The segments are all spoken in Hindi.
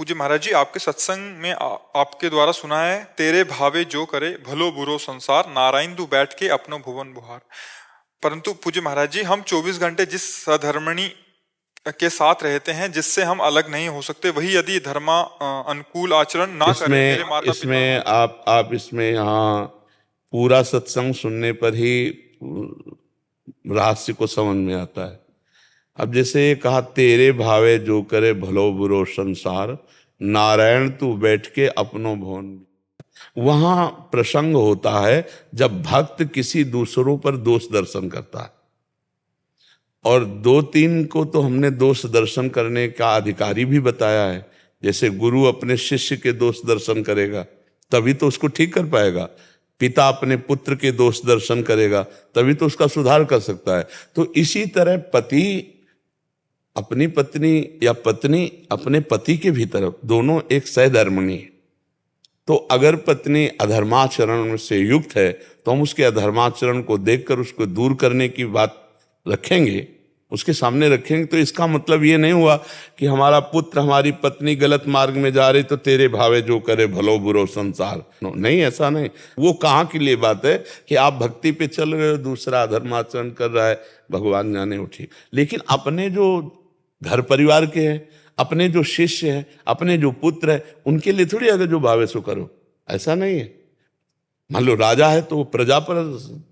पूज्य महाराज जी, आपके सत्संग में आपके द्वारा सुना है, तेरे भावे जो करे भलो बुरो संसार, नारायण तू बैठ के अपनो भुवन बुहार। परंतु पूज्य महाराज जी, हम 24 घंटे जिस सधर्मणी के साथ रहते हैं, जिससे हम अलग नहीं हो सकते, वही यदि धर्मा अनुकूल आचरण ना करें, मेरे माता इसमें पिता आप इसमें यहाँ पूरा सत्संग सुनने पर ही रहस्य को समझ में आता है। अब जैसे ये कहा, तेरे भावे जो करे भलो बुरो संसार, नारायण तू बैठ के अपनो भवन। वहां प्रसंग होता है जब भक्त किसी दूसरों पर दोष दर्शन करता है, और 2-3 को तो हमने दोष दर्शन करने का अधिकारी भी बताया है। जैसे गुरु अपने शिष्य के दोष दर्शन करेगा तभी तो उसको ठीक कर पाएगा, पिता अपने पुत्र के दोष दर्शन करेगा तभी तो उसका सुधार कर सकता है। तो इसी तरह पति अपनी पत्नी या पत्नी अपने पति के भीतर, दोनों एक सहधर्मिणी है। तो अगर पत्नी अधर्माचरण से युक्त है तो हम उसके अधर्माचरण को देखकर उसको दूर करने की बात रखेंगे, उसके सामने रखेंगे। तो इसका मतलब ये नहीं हुआ कि हमारा पुत्र हमारी पत्नी गलत मार्ग में जा रही तो तेरे भावे जो करे भलो बुरो संसार, नहीं, ऐसा नहीं। वो कहाँ के लिए बात है कि आप भक्ति पे चल रहे हो, दूसरा अधर्माचरण कर रहा है, भगवान जाने उठी। लेकिन अपने जो घर परिवार के हैं, अपने जो शिष्य हैं, अपने जो पुत्र है, उनके लिए थोड़ी अगर जो भावे सो करो, ऐसा नहीं है। मान लो राजा है तो वो प्रजा पर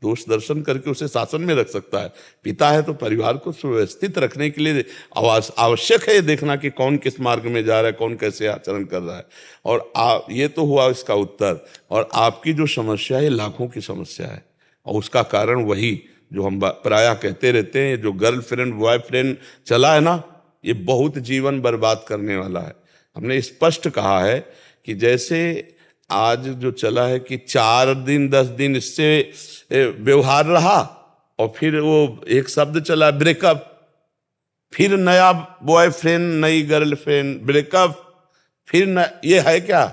दोष दर्शन करके उसे शासन में रख सकता है, पिता है तो परिवार को सुव्यवस्थित रखने के लिए आवश्यक है ये देखना कि कौन किस मार्ग में जा रहा है, कौन कैसे आचरण कर रहा है। और ये तो हुआ इसका उत्तर। और आपकी जो समस्या है लाखों की समस्या है, और उसका कारण वही जो हम प्रायः कहते रहते हैं, जो गर्लफ्रेंड बॉयफ्रेंड चला है ना, ये बहुत जीवन बर्बाद करने वाला है। हमने स्पष्ट कहा है कि जैसे आज जो चला है कि 4 दिन 10 दिन इससे व्यवहार रहा और फिर वो एक शब्द चला ब्रेकअप, फिर नया बॉयफ्रेंड नई गर्लफ्रेंड, ब्रेकअप, फिर ये है क्या?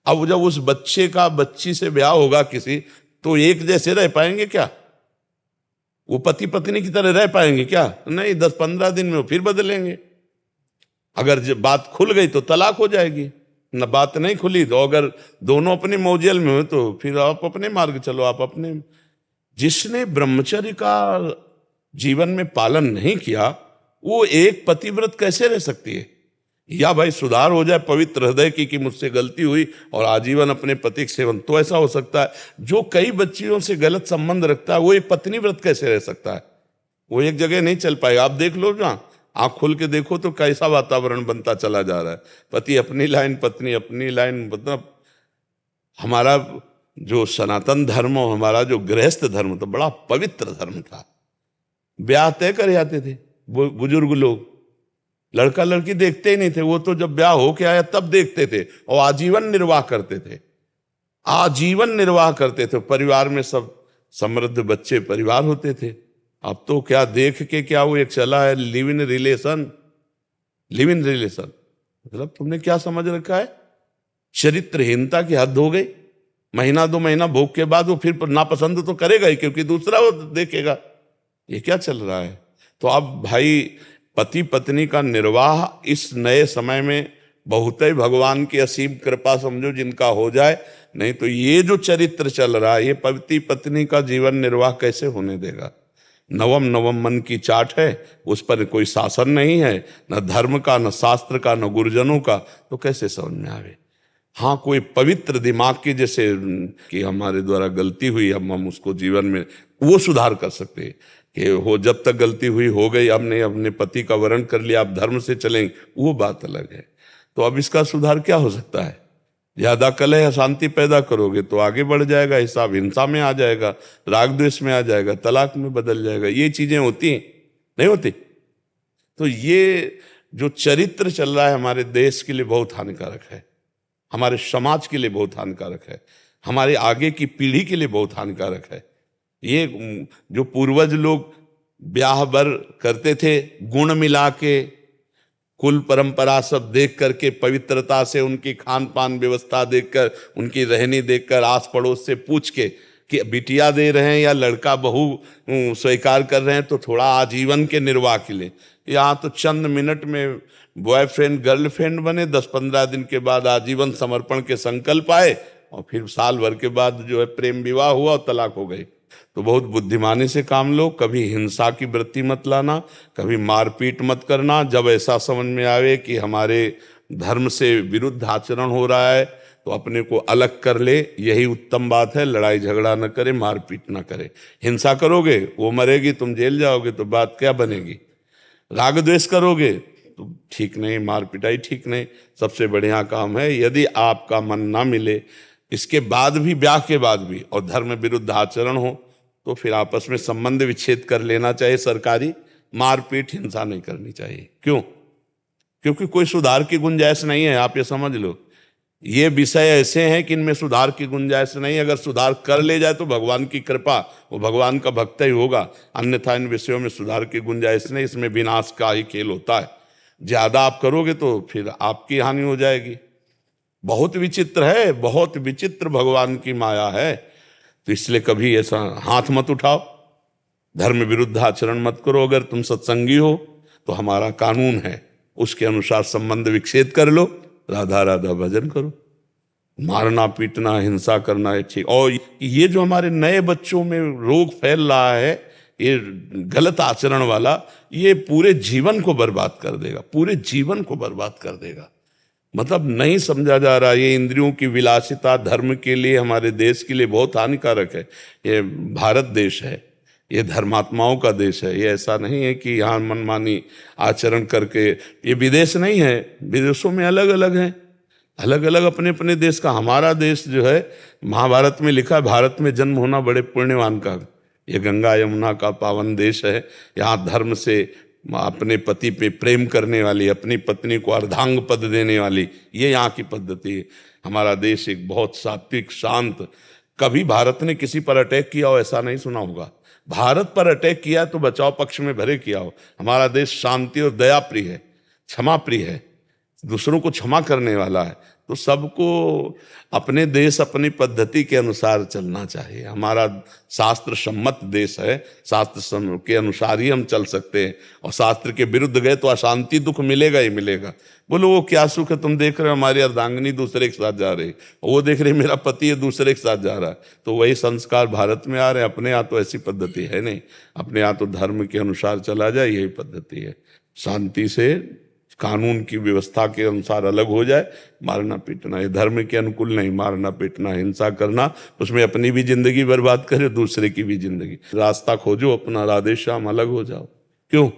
अब जब उस बच्चे का बच्ची से ब्याह होगा किसी, तो एक जैसे रह पाएंगे क्या? वो पति पत्नी की तरह रह पाएंगे क्या? नहीं, 10-15 दिन में वो फिर बदलेंगे। अगर जब बात खुल गई तो तलाक हो जाएगी, न बात नहीं खुली तो अगर दोनों अपने मौजल में हो तो फिर आप अपने मार्ग चलो, आप अपने। जिसने ब्रह्मचर्य का जीवन में पालन नहीं किया, वो एक पतिव्रत कैसे रह सकती है? या भाई सुधार हो जाए पवित्र हृदय की कि मुझसे गलती हुई और आजीवन अपने पति के सेवन, तो ऐसा हो सकता है। जो कई बच्चियों से गलत संबंध रखता है वो एक पत्नी व्रत कैसे रह सकता है? वो एक जगह नहीं चल पाएगा। आप देख लो, जहाँ आँख खोल के देखो तो कैसा वातावरण बनता चला जा रहा है। पति अपनी लाइन, पत्नी अपनी लाइन। मतलब हमारा जो सनातन धर्म और हमारा जो गृहस्थ धर्म तो बड़ा पवित्र धर्म था। ब्याह तय कर जाते थे बुजुर्ग लोग, लड़का लड़की देखते ही नहीं थे, वो तो जब ब्याह हो के आया तब देखते थे, और आजीवन निर्वाह करते थे, आजीवन निर्वाह करते थे। परिवार में सब समृद्ध बच्चे परिवार होते थे। अब तो क्या देख के क्या वो एक चला है live in relation. Live in relation मतलब तुमने क्या समझ रखा है? चरित्रहीनता की हद हो गई। महीना 2 महीना भोग के बाद वो फिर नापसंद तो करेगा ही, क्योंकि दूसरा वो देखेगा। ये क्या चल रहा है? तो अब भाई पति पत्नी का निर्वाह इस नए समय में बहुत ही भगवान की असीम कृपा समझो जिनका हो जाए, नहीं तो ये जो चरित्र चल रहा है, ये पति पत्नी का जीवन निर्वाह कैसे होने देगा? नवम मन की चाट है, उस पर कोई शासन नहीं है, न धर्म का, न शास्त्र का, न गुरुजनों का, तो कैसे समझ में आवे? हाँ, कोई पवित्र दिमाग की, जैसे कि हमारे द्वारा गलती हुई, हम उसको जीवन में वो सुधार कर सकते हैं कि हो, जब तक गलती हुई हो गई, हमने अपने पति का वर्ण कर लिया, आप धर्म से चलेंगे, वो बात अलग है। तो अब इसका सुधार क्या हो सकता है? ज्यादा कलह अशांति पैदा करोगे तो आगे बढ़ जाएगा, हिसाब हिंसा में आ जाएगा, राग द्वेष में आ जाएगा, तलाक में बदल जाएगा। ये चीजें होती हैं, नहीं होती? तो ये जो चरित्र चल रहा है हमारे देश के लिए बहुत हानिकारक है, हमारे समाज के लिए बहुत हानिकारक है, हमारे आगे की पीढ़ी के लिए बहुत हानिकारक है। ये जो पूर्वज लोग ब्याह बर करते थे, गुण मिला के, कुल परंपरा सब देख करके, पवित्रता से उनकी खान पान व्यवस्था देखकर, उनकी रहनी देखकर, आस पड़ोस से पूछ के कि बिटिया दे रहे हैं या लड़का बहू स्वीकार कर रहे हैं तो थोड़ा आजीवन के निर्वाह के लिए, यहाँ तो चंद मिनट में बॉयफ्रेंड गर्लफ्रेंड बने, 10-15 दिन के बाद आजीवन समर्पण के संकल्प आए, और फिर साल भर के बाद जो है प्रेम विवाह हुआ और तलाक हो गई। तो बहुत बुद्धिमानी से काम लो, कभी हिंसा की वृत्ति मत लाना, कभी मारपीट मत करना। जब ऐसा समझ में आवे कि हमारे धर्म से विरुद्ध आचरण हो रहा है तो अपने को अलग कर ले, यही उत्तम बात है। लड़ाई झगड़ा न करे, मारपीट न करे। हिंसा करोगे वो मरेगी, तुम जेल जाओगे, तो बात क्या बनेगी। राग द्वेष करोगे तो ठीक नहीं, मार पिटाई ठीक नहीं। सबसे बढ़िया काम है, यदि आपका मन ना मिले, इसके बाद भी, ब्याह के बाद भी, और धर्म विरुद्ध आचरण हो, तो फिर आपस में संबंध विच्छेद कर लेना चाहिए सरकारी। मारपीट हिंसा नहीं करनी चाहिए। क्यों? क्योंकि कोई सुधार की गुंजाइश नहीं है, आप ये समझ लो। ये विषय ऐसे हैं कि इनमें सुधार की गुंजाइश नहीं। अगर सुधार कर ले जाए तो भगवान की कृपा, वो भगवान का भक्त ही होगा, अन्यथा इन विषयों में सुधार की गुंजाइश नहीं। इसमें विनाश का ही खेल होता है। ज्यादा आप करोगे तो फिर आपकी हानि हो जाएगी। बहुत विचित्र है, बहुत विचित्र भगवान की माया है। तो इसलिए कभी ऐसा हाथ मत उठाओ, धर्म विरुद्ध आचरण मत करो। अगर तुम सत्संगी हो तो हमारा कानून है, उसके अनुसार संबंध विच्छेद कर लो, राधा राधा भजन करो। मारना पीटना हिंसा करना है ठीक। और ये जो हमारे नए बच्चों में रोग फैल रहा है, ये गलत आचरण वाला, ये पूरे जीवन को बर्बाद कर देगा, पूरे जीवन को बर्बाद कर देगा। मतलब नहीं समझा जा रहा। ये इंद्रियों की विलासिता धर्म के लिए, हमारे देश के लिए बहुत हानिकारक है। ये भारत देश है, ये धर्मात्माओं का देश है। ये ऐसा नहीं है कि यहाँ मनमानी आचरण करके, ये विदेश नहीं है। विदेशों में अलग अलग हैं, अलग अलग अपने अपने देश का। हमारा देश जो है, महाभारत में लिखा है, भारत में जन्म होना बड़े पुण्यवान का। ये गंगा यमुना का पावन देश है। यहाँ धर्म से अपने पति पे प्रेम करने वाली, अपनी पत्नी को अर्धांग पद देने वाली, ये यहाँ की पद्धति है। हमारा देश एक बहुत सात्विक शांत। कभी भारत ने किसी पर अटैक किया हो ऐसा नहीं सुना होगा। भारत पर अटैक किया तो बचाव पक्ष में भरे किया हो। हमारा देश शांति और दया प्रिय है, क्षमा प्रिय है, दूसरों को क्षमा करने वाला है। तो सबको अपने देश अपनी पद्धति के अनुसार चलना चाहिए। हमारा शास्त्र सम्मत देश है, शास्त्र के अनुसार ही हम चल सकते हैं। और शास्त्र के विरुद्ध गए तो अशांति दुख मिलेगा ही मिलेगा। बोलो वो क्या सुख है, तुम देख रहे हो हमारी अर्धांगिनी दूसरे के साथ जा रही, वो देख रहे मेरा पति है दूसरे के साथ जा रहा है। तो वही संस्कार भारत में आ रहे हैं। अपने यहाँ तो ऐसी पद्धति है नहीं, अपने यहाँ तो धर्म के अनुसार चला जाए, यही पद्धति है। शांति से कानून की व्यवस्था के अनुसार अलग हो जाए। मारना पीटना ये धर्म के अनुकूल नहीं। मारना पीटना हिंसा करना, उसमें अपनी भी जिंदगी बर्बाद करे, दूसरे की भी जिंदगी। रास्ता खोजो अपना, राधे श्याम, अलग हो जाओ। क्यों?